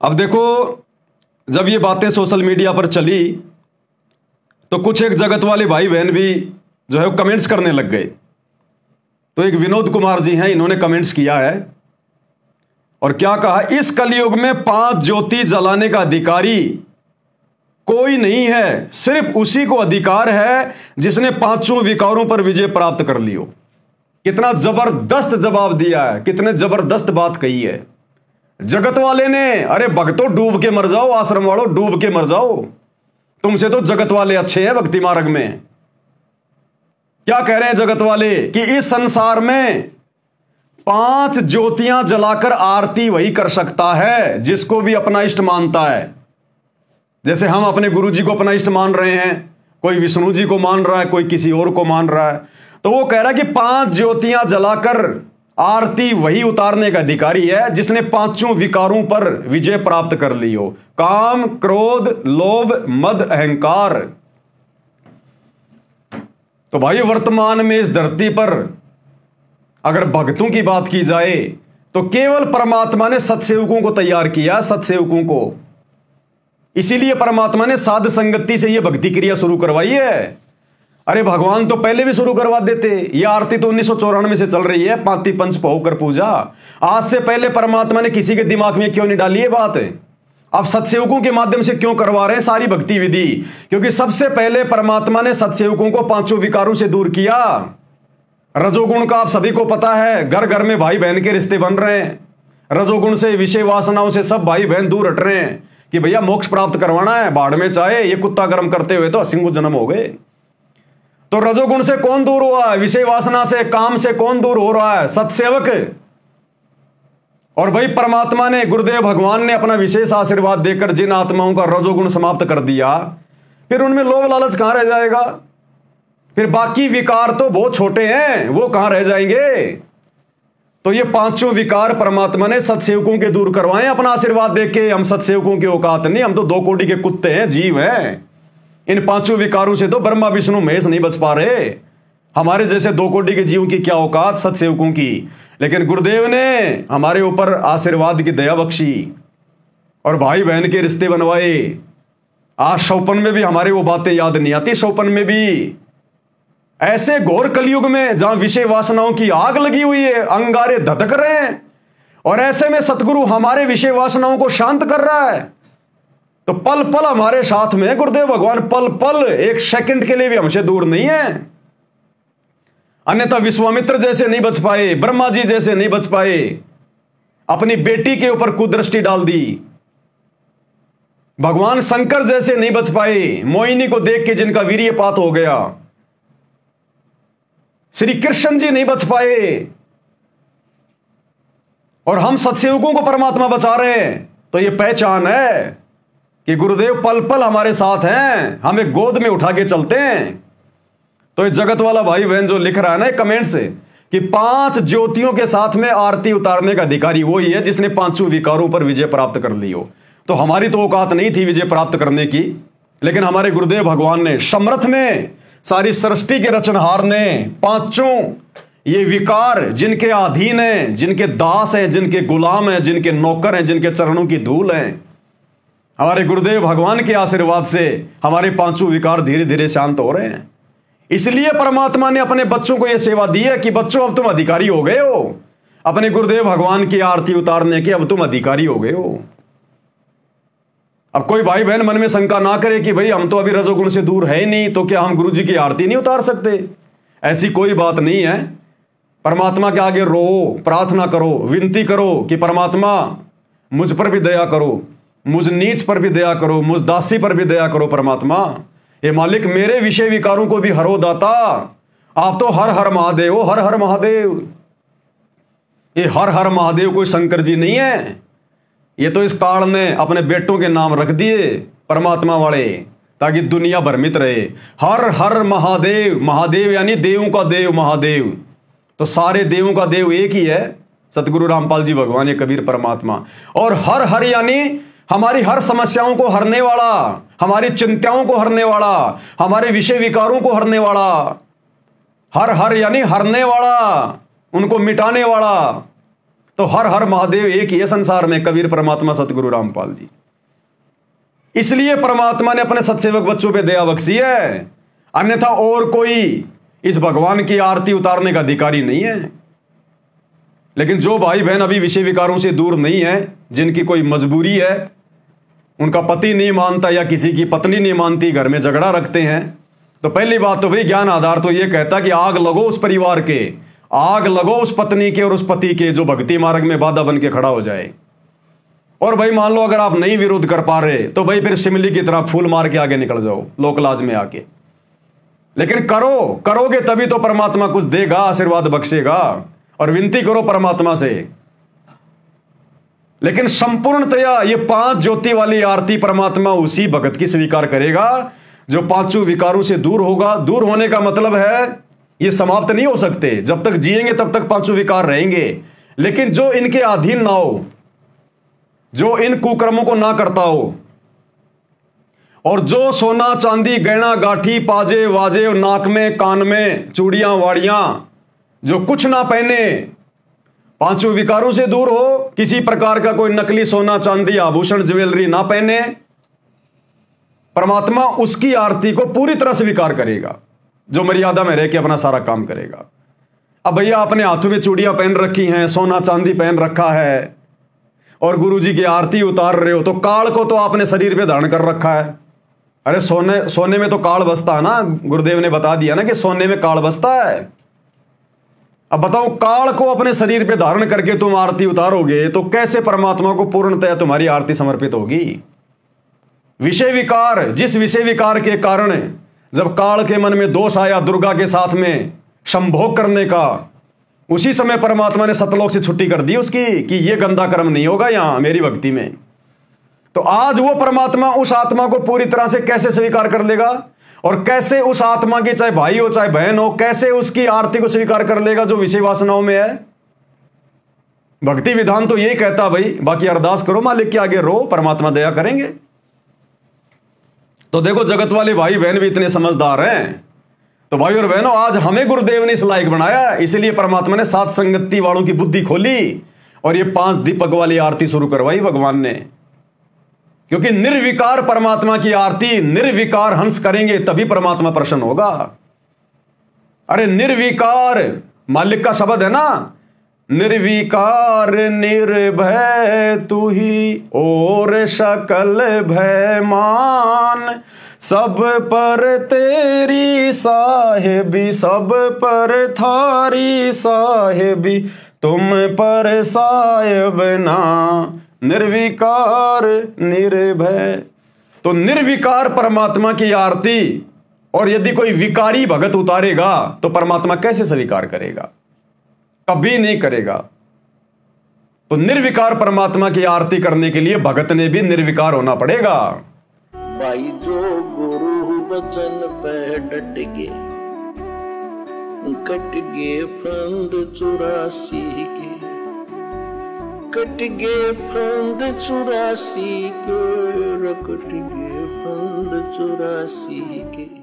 अब देखो, जब ये बातें सोशल मीडिया पर चली तो कुछ एक जगत वाले भाई बहन भी जो है कमेंट्स करने लग गए। तो एक विनोद कुमार जी हैं, इन्होंने कमेंट्स किया है और क्या कहा, इस कलयुग में 5 ज्योति जलाने का अधिकारी कोई नहीं है, सिर्फ उसी को अधिकार है जिसने 5 विकारों पर विजय प्राप्त कर ली हो। कितना जबरदस्त जवाब दिया है, कितने जबरदस्त बात कही है जगत वाले ने। अरे भक्तों, डूब के मर जाओ, आश्रम वालों डूब के मर जाओ, तुमसे तो जगत वाले अच्छे हैं भक्ति मार्ग में। क्या कह रहे हैं जगत वाले कि इस संसार में 5 ज्योतियां जलाकर आरती वही कर सकता है जिसको भी अपना इष्ट मानता है। जैसे हम अपने गुरु जी को अपना इष्ट मान रहे हैं, कोई विष्णु जी को मान रहा है, कोई किसी और को मान रहा है। तो वो कह रहा है कि 5 ज्योतियां जलाकर आरती वही उतारने का अधिकारी है जिसने 5 विकारों पर विजय प्राप्त कर ली हो, काम, क्रोध, लोभ, मद, अहंकार। तो भाई वर्तमान में इस धरती पर अगर भक्तों की बात की जाए तो केवल परमात्मा ने सत्सेवकों को तैयार किया, सत्सेवकों को। इसीलिए परमात्मा ने साध संगति से यह भक्ति क्रिया शुरू करवाई है। अरे भगवान तो पहले भी शुरू करवा देते। यह आरती तो 1994 से चल रही है, पाती पंच होकर पूजा। आज से पहले परमात्मा ने किसी के दिमाग में क्यों नहीं डाली ये बात है? अब सत्सेवकों के माध्यम से क्यों करवा रहे हैं सारी भक्ति विधि? क्योंकि सबसे पहले परमात्मा ने सत्सेवकों को 5 विकारों से दूर किया। रजोगुण का आप सभी को पता है, घर घर में भाई बहन के रिश्ते बन रहे हैं। रजोगुण से, विषय वासनाओं से सब भाई बहन दूर हट रहे हैं कि भैया मोक्ष प्राप्त करवाना है, बाढ़ में चाहे ये कुत्ता कर्म करते हुए तो 80 जन्म हो गए। तो रजोगुण से कौन दूर हुआ है? विषय वासना से, काम से कौन दूर हो रहा है? सत्सेवक। और भाई परमात्मा ने, गुरुदेव भगवान ने अपना विशेष आशीर्वाद देकर जिन आत्माओं का रजोगुण समाप्त कर दिया, फिर उनमें लोभ लालच कहां रह जाएगा? फिर बाकी विकार तो बहुत छोटे हैं, वो कहां रह जाएंगे? तो ये 5 विकार परमात्मा ने सत्सेवकों के दूर करवाए अपना आशीर्वाद देके। हम सत्सेवकों की औकात नहीं, हम तो 2 कोटि के कुत्ते हैं, जीव हैं। इन 5 विकारों से तो ब्रह्मा विष्णु महेश नहीं बच पा रहे। हमारे जैसे 2 कोटि के जीवों की क्या औकात सत्सेवकों की। लेकिन गुरुदेव ने हमारे ऊपर आशीर्वाद की दया बख्शी और भाई बहन के रिश्ते बनवाए। आज शौपन में भी हमारे वो बातें याद नहीं आती। शौपन में भी ऐसे घोर कलयुग में जहां विषय वासनाओं की आग लगी हुई है, अंगारे धधक रहे हैं, और ऐसे में सतगुरु हमारे विषय वासनाओं को शांत कर रहा है। तो पल पल हमारे साथ में गुरुदेव भगवान, पल पल, 1 सेकंड के लिए भी हमसे दूर नहीं है। अन्यथा विश्वामित्र जैसे नहीं बच पाए, ब्रह्मा जी जैसे नहीं बच पाए, अपनी बेटी के ऊपर कुदृष्टि डाल दी। भगवान शंकर जैसे नहीं बच पाए, मोहिनी को देख के जिनका वीर्यपात हो गया। श्री कृष्ण जी नहीं बच पाए, और हम सत्सेवकों को परमात्मा बचा रहे हैं। तो यह पहचान है कि गुरुदेव पल पल हमारे साथ हैं, हमें गोद में उठा के चलते हैं। तो ये जगत वाला भाई बहन जो लिख रहा है ना कमेंट से कि 5 ज्योतियों के साथ में आरती उतारने का अधिकारी वही है जिसने 5 विकारों पर विजय प्राप्त कर ली हो। तो हमारी तो औकात नहीं थी विजय प्राप्त करने की, लेकिन हमारे गुरुदेव भगवान ने, समर्थ ने, सारी सृष्टि के रचनहार ने 5 ये विकार जिनके अधीन हैं, जिनके दास हैं, जिनके गुलाम हैं, जिनके नौकर हैं, जिनके चरणों की धूल हैं, हमारे गुरुदेव भगवान के आशीर्वाद से हमारे 5 विकार धीरे धीरे शांत हो रहे हैं। इसलिए परमात्मा ने अपने बच्चों को यह सेवा दी है कि बच्चों अब तुम अधिकारी हो गए हो, अपने गुरुदेव भगवान की आरती उतारने के अब तुम अधिकारी हो गए हो। अब कोई भाई बहन मन में शंका ना करे कि भाई हम तो अभी रजोगुण से दूर है ही नहीं, तो क्या हम गुरु जी की आरती नहीं उतार सकते? ऐसी कोई बात नहीं है। परमात्मा के आगे रो, प्रार्थना करो, विनती करो कि परमात्मा मुझ पर भी दया करो, मुझ नीच पर भी दया करो, मुझ दासी पर भी दया करो। परमात्मा, ये मालिक मेरे विषय विकारों को भी हरो दाता। आप तो हर हर महादेव हो, हर हर महादेव। ये हर हर महादेव कोई शंकर जी नहीं है, ये तो इस काल ने अपने बेटों के नाम रख दिए परमात्मा वाले, ताकि दुनिया भ्रमित रहे। हर हर महादेव, महादेव यानी देवों का देव, महादेव। तो सारे देवों का देव एक ही है, सतगुरु रामपाल जी भगवान, ये कबीर परमात्मा। और हर हर यानी हमारी हर समस्याओं को हरने वाला, हमारी चिंताओं को हरने वाला, हमारे विषय विकारों को हरने वाला। हर हर यानी हरने वाला, उनको मिटाने वाला। तो हर हर महादेव एक ही है संसार में, कबीर परमात्मा सतगुरु रामपाल जी। इसलिए परमात्मा ने अपने सत्सेवक बच्चों पे दया बख्शी है, अन्यथा और कोई इस भगवान की आरती उतारने का अधिकारी नहीं है। लेकिन जो भाई बहन अभी विषय विकारों से दूर नहीं है, जिनकी कोई मजबूरी है, उनका पति नहीं मानता या किसी की पत्नी नहीं मानती, घर में झगड़ा रखते हैं, तो पहली बात तो भाई ज्ञान आधार तो यह कहता कि आग लगो उस परिवार के, आग लगो उस पत्नी के और उस पति के जो भक्ति मार्ग में बाधा बन के खड़ा हो जाए। और भाई मान लो अगर आप नहीं विरोध कर पा रहे तो भाई फिर शिमली की तरह फूल मार के आगे निकल जाओ लोकलाज में आके। लेकिन करोगे तभी तो परमात्मा कुछ देगा, आशीर्वाद बख्शेगा, और विनती करो परमात्मा से। लेकिन संपूर्णतया ये 5 ज्योति वाली आरती परमात्मा उसी भगत की स्वीकार करेगा जो 5 विकारों से दूर होगा। दूर होने का मतलब है ये समाप्त नहीं हो सकते, जब तक जिएंगे तब तक 5 विकार रहेंगे। लेकिन जो इनके अधीन ना हो, जो इन कुकर्मों को ना करता हो, और जो सोना चांदी गहना गाठी पाजे वाजे और नाक में कान में चूड़ियां वाड़ियां जो कुछ ना पहने, 5 विकारों से दूर हो, किसी प्रकार का कोई नकली सोना चांदी आभूषण ज्वेलरी ना पहने, परमात्मा उसकी आरती को पूरी तरह स्वीकार करेगा, जो मर्यादा में रह के अपना सारा काम करेगा। अब भैया अपने हाथों में चूड़ियां पहन रखी हैं, सोना चांदी पहन रखा है, और गुरुजी की आरती उतार रहे हो, तो काल को तो आपने शरीर पे धारण कर रखा है। अरे सोने में तो काल बसता है ना, गुरुदेव ने बता दिया ना कि सोने में काल बसता है। अब बताओ, काल को अपने शरीर पे धारण करके तुम आरती उतारोगे तो कैसे परमात्मा को पूर्णतया तुम्हारी आरती समर्पित होगी। विषय विकार, जिस विषय विकार के कारण जब काल के मन में दोष आया दुर्गा के साथ में संभोग करने का, उसी समय परमात्मा ने सतलोक से छुट्टी कर दी उसकी कि यह गंदा कर्म नहीं होगा यहां मेरी भक्ति में। तो आज वो परमात्मा उस आत्मा को पूरी तरह से कैसे स्वीकार कर लेगा, और कैसे उस आत्मा की चाहे भाई हो चाहे बहन हो, कैसे उसकी आरती को स्वीकार कर लेगा जो विषय वासनाओं में है। भक्ति विधान तो यही कहता भाई, बाकी अरदास करो मालिक के आगे, रो, परमात्मा दया करेंगे। तो देखो जगत वाले भाई बहन भी इतने समझदार हैं। तो भाई और बहनों, आज हमें गुरुदेव ने इस लायक बनाया, इसलिए परमात्मा ने 7 संगति वालों की बुद्धि खोली और ये 5 दीपक वाली आरती शुरू करवाई भगवान ने। क्योंकि निर्विकार परमात्मा की आरती, निर्विकार हंस करेंगे तभी परमात्मा प्रसन्न होगा। अरे निर्विकार मालिक का शब्द है ना, निर्विकार निर्भय तू ही और सकल भय मान, सब पर तेरी साहेबी सब पर थारी साहेबी, तुम पर साहेब ना, निर्विकार निर्भय। तो निर्विकार परमात्मा की आरती, और यदि कोई विकारी भगत उतारेगा तो परमात्मा कैसे स्वीकार करेगा, कभी नहीं करेगा। तो निर्विकार परमात्मा की आरती करने के लिए भगत ने भी निर्विकार होना पड़ेगा। भाई जो गुरु बचन पे डट गे, कट गे फंद 84 के, कट गे फंद 84 के, कट गे फंद 84 के।